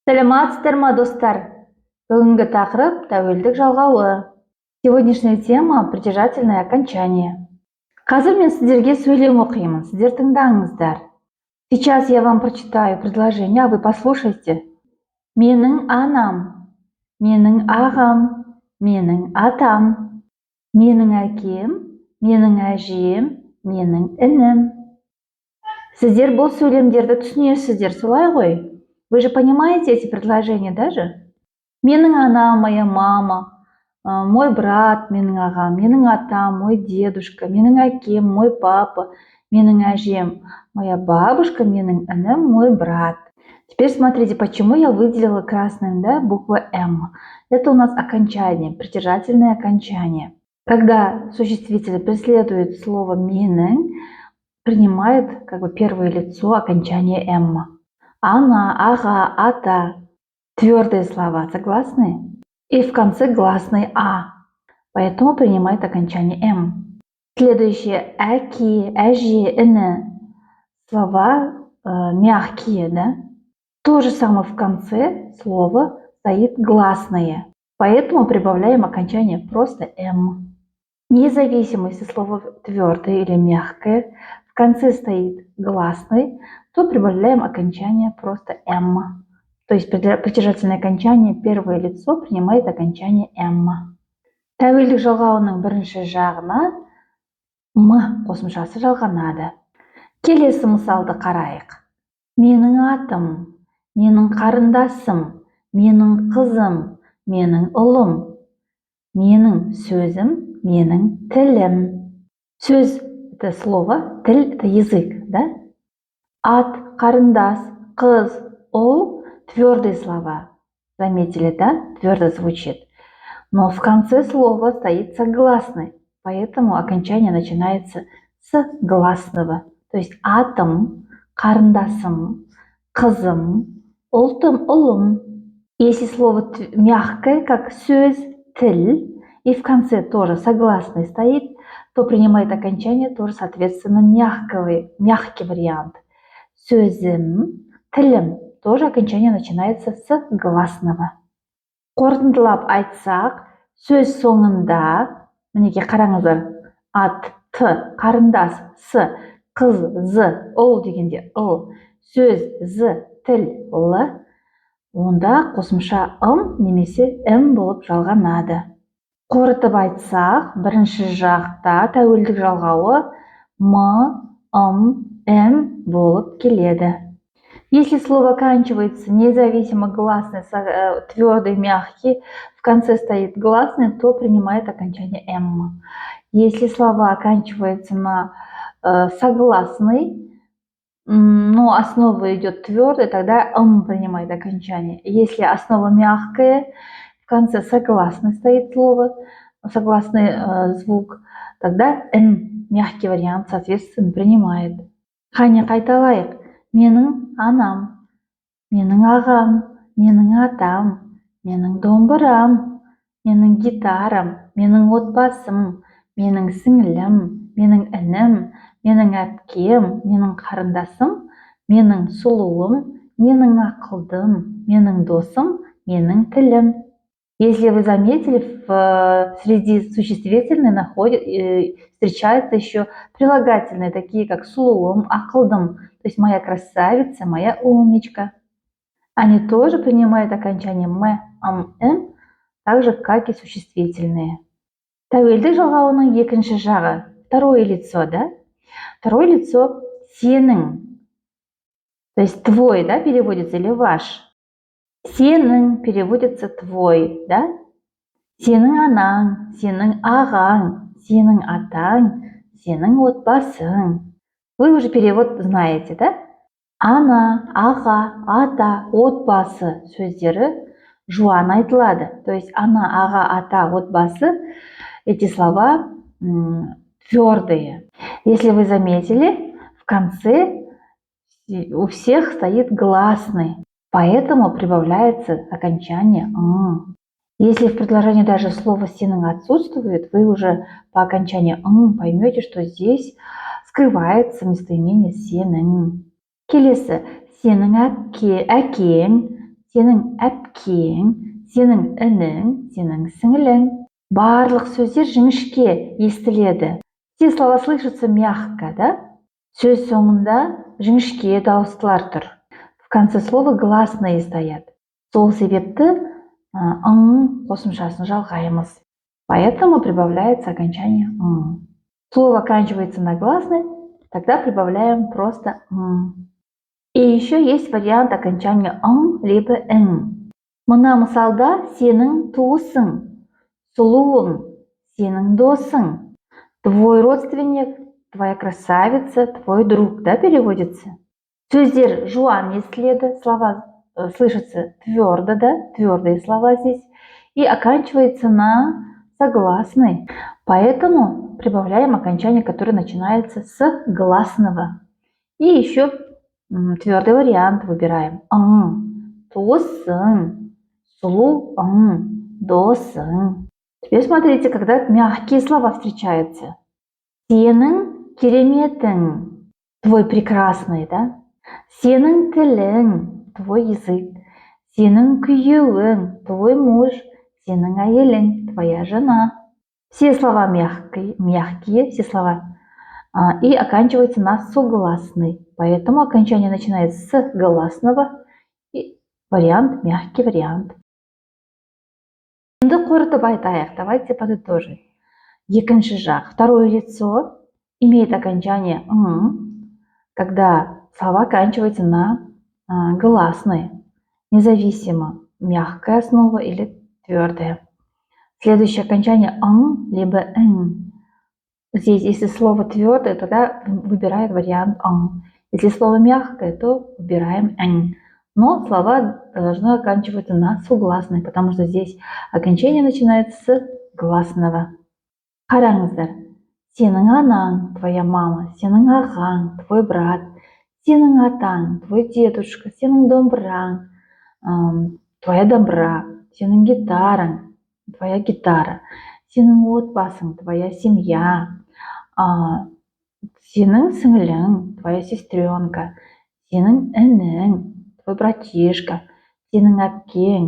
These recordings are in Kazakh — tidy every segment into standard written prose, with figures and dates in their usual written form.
Саламатсыздар ма, достар? Бүгінгі тақырып тәуелдік жалғауы. Сегодняшняя тема – притяжательное окончание. Қазір мен сіздерге сөйлем оқимын, сіздер тыңдаңыздар. Сейчас я вам прочитаю предложение, а вы послушайте. Менің анам, менің ағам, менің атам, менің әкем, менің әжем, менің інім. Сіздер бұл сөйлемдерді түсінесіздер, солай ғой? Вы же понимаете эти предложения даже? Менің анам, моя мама, мой брат, менің ағам, менің атам, мой дедушка, менің әкем, мой папа, менің әжем, моя бабушка, менің інім, мой брат. Теперь смотрите, почему я выделила красным, да, буква М. Это у нас окончание, притяжательное окончание. Когда существитель преследует слово менің, принимает как бы первое лицо окончание М. Ана, ага, ата. Твердые слова согласные. И в конце гласный А. Поэтому принимает окончание М. Следующее әке, әже, іні. Слова мягкие, да? То же самое в конце слова стоит гласное. Поэтому прибавляем окончание просто М. Независимо, если слово твердое или мягкое, в конце стоит гласный, то прибавляем окончание просто М. То есть притяжательное окончание, первое лицо принимает окончание М. Тәуелдік жалғауының бірінші жағына М қосымшасы жалғанады. Келесі мысалды қарайық. Менің атым, менің қарындасым, менің қызым, менің ұлым, менің сөзім, менің тілім. Сөз – это слово, тіл – это язык, да? Ат, қарындас, қыз, ұл – твердые слова. Заметили, да? Твердо звучит. Но в конце слова стоит согласный, поэтому окончание начинается с гласного. То есть атом, қарындасым, қызым, ұлтым, ұлым. Если слово мягкое, как сөз, тіл, и в конце тоже согласный стоит, то принимает окончание тоже, соответственно, мягкий вариант. Сөзім, тілім. Тоже окончание начинается с гласного. Қорытындылап айтсақ, сөз соңында, мінеке қараңыздар, ат, т, қарындас, с, қыз, з, ұл дегенде ұл, сөз, з, тіл, л, онда қосымша ым немесе м болып жалғанады. Қорытып айтсақ, бірінші жақта тәуелдік жалғауы м, м болып келеді. Если слово оканчивается независимо гласный, твердый, мягкий, в конце стоит гласный, то принимает окончание М. Если слова оканчиваются на согласный, но основа идет твердая, тогда М принимает окончание. Если основа мягкая, в конце согласный стоит слово, согласный звук, тогда Н, мягкий вариант, соответственно, принимает. Қане қайталайық. Менің анам, менің ағам, менің атам, менің домбырам, менің гитарам, менің отбасым, менің сіңілім, менің інім, менің әпкем, менің қарындасым, менің сұлуым, менің ақылдым, менің досым, менің тілім. Если вы заметили, среди существительных встречаются еще прилагательные, такие как слуым, ақылдым, то есть моя красавица, моя умничка. Они тоже принимают окончание м, так же, как и существительные. Тәуелдік жалғауының екінші жағы, второе лицо, да? Второе лицо сенің, то есть твой, да, переводится, или ваш. Сенің переводится твой, да? Сенің анаң, сенің ағаң, сенің атаң, сенің отбасың. Вы уже перевод знаете, да? Ана, аға, ата, отбасы сөздері жуан айтылады. То есть ана, аға, ата, отбасы, эти слова твердые. Если вы заметили, в конце у всех стоит гласный. Поэтому прибавляется окончание «м». Если в предложении даже слово «сенің» отсутствует, вы уже по окончанию «м» поймете, что здесь скрывается местоимение «сенің». Келесі, сенің әкең, сенің әпкең, сенің інің, сенің сіңілің. Барлық сөздер жіңішке естіледі. Все слова слышатся мягко, да? Сөз соңында жіңішке дауыстылар тұр. В конце слова гласные стоят. Сол себепті ың қосымшасын жалғаймыз. Поэтому прибавляется окончание ың. Слово оканчивается на гласный, тогда прибавляем просто ың. И еще есть вариант окончания ың либо ң. Мына мысалда сенің туысың, сұлуың, сенің досың, твой родственник, твоя красавица, твой друг, да, переводится. Сөздер жуан естіледі, слова слышатся твердо, да, твердые слова здесь, и оканчивается на согласный. Поэтому прибавляем окончание, которое начинается с гласного. И еще твердый вариант выбираем. Ың, туысың, сұлуың, досың. Теперь смотрите, когда мягкие слова встречаются. Сенің кереметің, твой прекрасный, да? Сенің тілің, твой язык. Сенің күйеуің, твой муж. Сенің әйелің, твоя жена. Все слова мягкие, все слова. И оканчивается на согласный. Поэтому окончание начинается с гласного. И вариант, мягкий вариант. Енді қорытып айтайық, давайте подытожим. Екінші жақ, второе лицо имеет окончание ң, когда слова оканчиваются на гласный, независимо, мягкая основа или твердая. Следующее окончание ың либо ң. Здесь, если слово твердое, тогда выбираем вариант ың. Если слово мягкое, то выбираем ң. Но слова должны оканчиваться на согласный, потому что здесь окончание начинается с гласного. Қараңыздар. Сенің анаң, твоя мама, сенің ағаң, твой брат, сенің атаң, твой дедушка, сенің домбыраң, твоя домбра, сенің гитараң, твоя гитара, сенің отбасың, твоя семья, сенің сіңілің, твоя сестренка, сенің інің, твой братишка, сенің әпкең,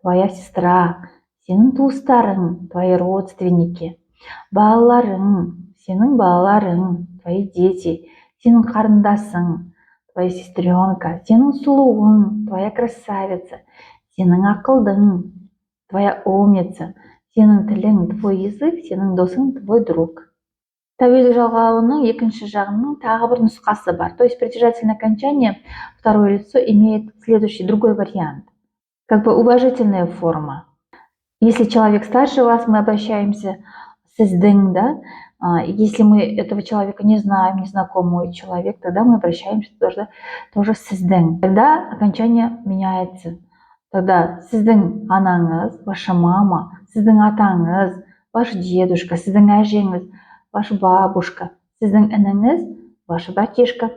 твоя сестра, сенің туыстарың, твои родственники, балаларың, сенің балаларың, твои дети, сенің қарындасың, твоя сестренка, сенің сұлуың, твоя красавица, сенің ақылдың, твоя умница, сенің тілің, твой язык, сенің досың, твой друг. Тәуелді жалғауының екінші жағының тағы бір нұсқасы бар. То есть притяжательное окончание, второе лицо имеет следующий, другой вариант. Как бы уважительная форма. Если человек старше вас, мы обращаемся сіздің, да? Если мы этого человека не знаем, незнакомый человек, тогда мы обращаемся тоже сіздің. Тогда окончание меняется. Тогда сіздің анаңыз, ваша мама, сіздің атаңыз, ваш дедушка, сіздің әжеңіз, ваша бабушка, сіздің ініңіз, ваша братишка.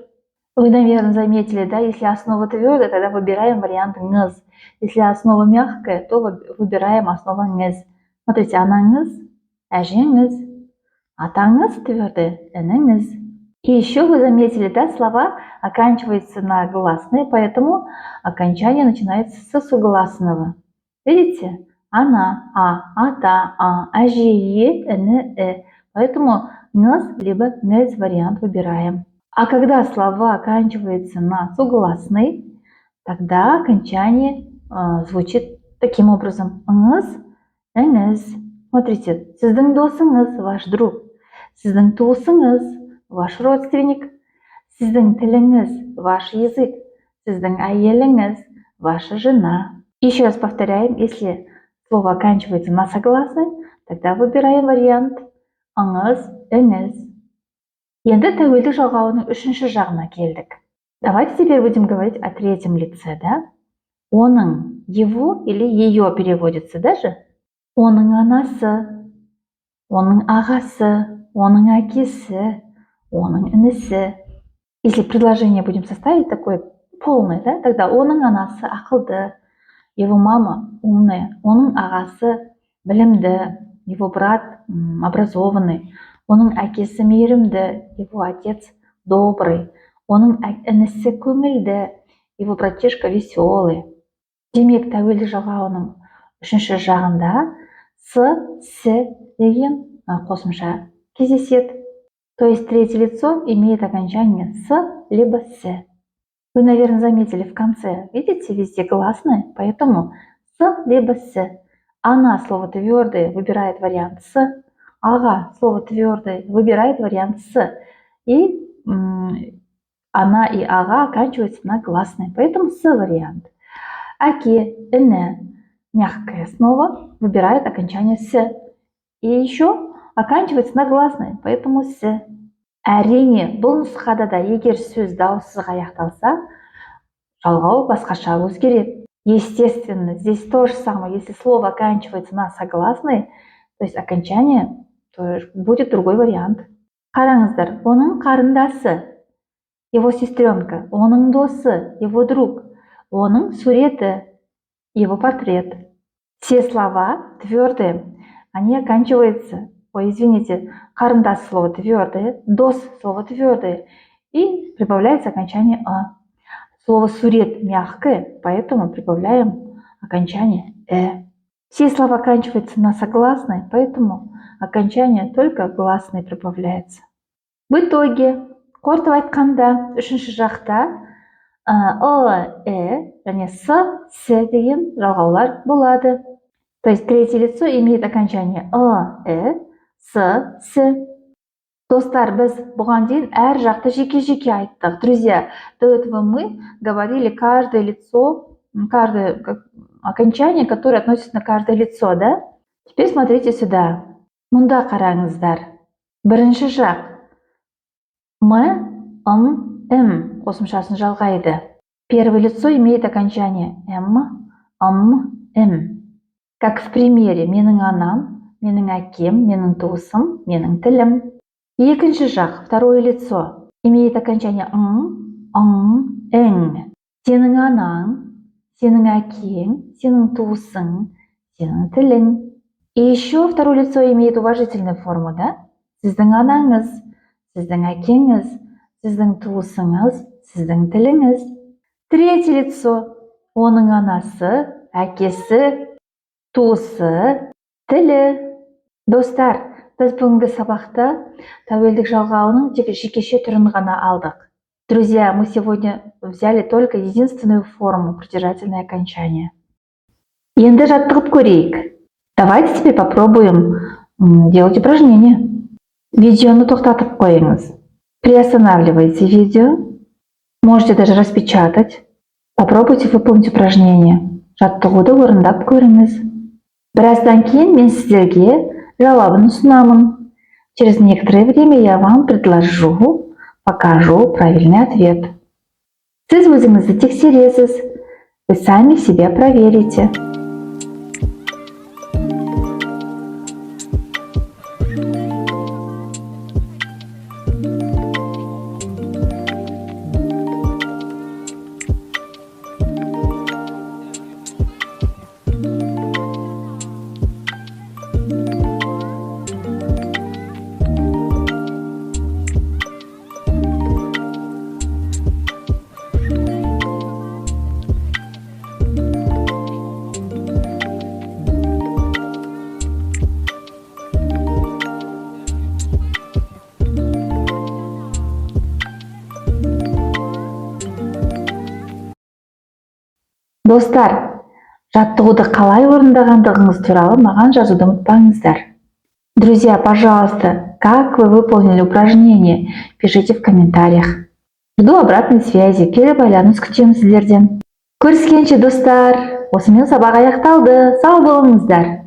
Вы, наверное, заметили, да, если основа твердая, тогда выбираем вариант ңыз. Если основа мягкая, то выбираем основу ңыз. Смотрите, анаңыз, әжеңіз, атаңыз твердый, ініңіз. И еще вы заметили, да, слова оканчиваются на гласные, поэтому окончание начинается с согласного. Видите? Она, ата, әже, іні, Поэтому ңыз либо ңыз вариант выбираем. А когда слова оканчиваются на согласный, тогда окончание звучит таким образом. Ңыз, ңіз. Смотрите, сіздің досыңыз, ваш друг. Сіздің туысыңыз, ваш родственник. Сіздің тіліңіз, ваш язык. Сіздің әйеліңіз, ваша жена. Еще раз повторяем, если слово оканчивается на согласный, тогда выбираем вариант ыңыз, іңіз. Енді тәуелді жалғауының үшінші жағына келдік. Давайте теперь будем говорить о третьем лице, да? Оның, его или ее переводится даже. Оның анасы, оның ағасы, оның әкесі, оның інісі. Если предложение будем составить такое полное, да, тогда оның анасы ақылды, его мама умная, оның ағасы білімді, его брат образованный, оның әкесі мейірімді, его отец добрый, оның інісі көңілді, его братишка веселый. Демек, тәуелді жалғауының үшінші жағында с деген қосымша кездеседі. То есть третье лицо имеет окончание с либо с. Вы, наверное, заметили в конце, видите, везде гласные, поэтому с либо с. Она, слово твердое, выбирает вариант с. Ага, слово твердое, выбирает вариант с. И она и ага оканчиваются на гласные, поэтому с вариант. Аке, эне, мягкое снова, выбирает окончание с. И еще оканчивается на гласные, поэтому с. Әрине, бұл нұсқада да егер сөз дауыссыз аяқталса, жалғау басқаша өзгереді. Естественно, здесь то же самое. Если слово оканчивается на согласный, то есть окончание, то будет другой вариант. Қараңыздар, оның қарындасы, его сестренка, оның досы, его друг, оның суреті, его портрет. Все слова твердые, они оканчиваются, қарындас слово твердое, дос слово твердое, и прибавляется окончание а. Слово сурет мягкое, поэтому прибавляем окончание Все слова оканчиваются на согласные, поэтому окончание только гласный прибавляется. В итоге, қорытып айтқанда, үшінші жақта және с деген жалғаулар болады. То есть третье лицо имеет окончание с. Достар, біз бұған дейін әр жақты жеке-жеке айттық. Друзья, до этого мы говорили каждое лицо, каждое окончание, которое относится на каждое лицо, да? Теперь смотрите сюда. Мұнда қараңыздар. Бірінші жақ. М, қосымшасын жалғайды. Первое лицо имеет окончание м. Как в примере менің анам, менің әкем, менің туысым, менің тілім. Екінші жақ, второе лицо, имеет окончание ң. Сенің анаң, сенің әкең, сенің туысың, сенің тілің. И еще второе лицо имеет уважительную форму, да? Сіздің анаңыз, сіздің әкеңіз, сіздің туысыңыз, сіздің тіліңіз. Третье лицо, оның анасы, әкесі, туысы, тілі. Достар, біз бүгінгі сабақта тәуелдік жалғауының тек жекеше түрін ғана алдық. Друзья, мы сегодня взяли только единственную форму, притяжательное окончание. Енді жаттығып көрейік. Давайте теперь попробуем делать упражнение. Видеоны тоқтатып қойыңыз. Приостанавливайте видео. Можете даже распечатать. Попробуйте выполнить упражнение. Жаттығуды орындап көріңіз. Біраздан кейін мен сіздерге жауабын ұсынамын. Через некоторое время я вам покажу правильный ответ. Сіз өзіңізді тексересіз. Вы сами себя проверите. Достар, жаттығуды қалай орындағандығыңыз туралы маған жазуды ұмытпаңыздар. Друзья, пожалуйста, как вы выполнили упражнение, пишите в комментариях. Жду обратной связи, кері байланыс күтемін сіздерден. Көріскенше достар, осымен сабақ аяқталды. Сау болыңыздар.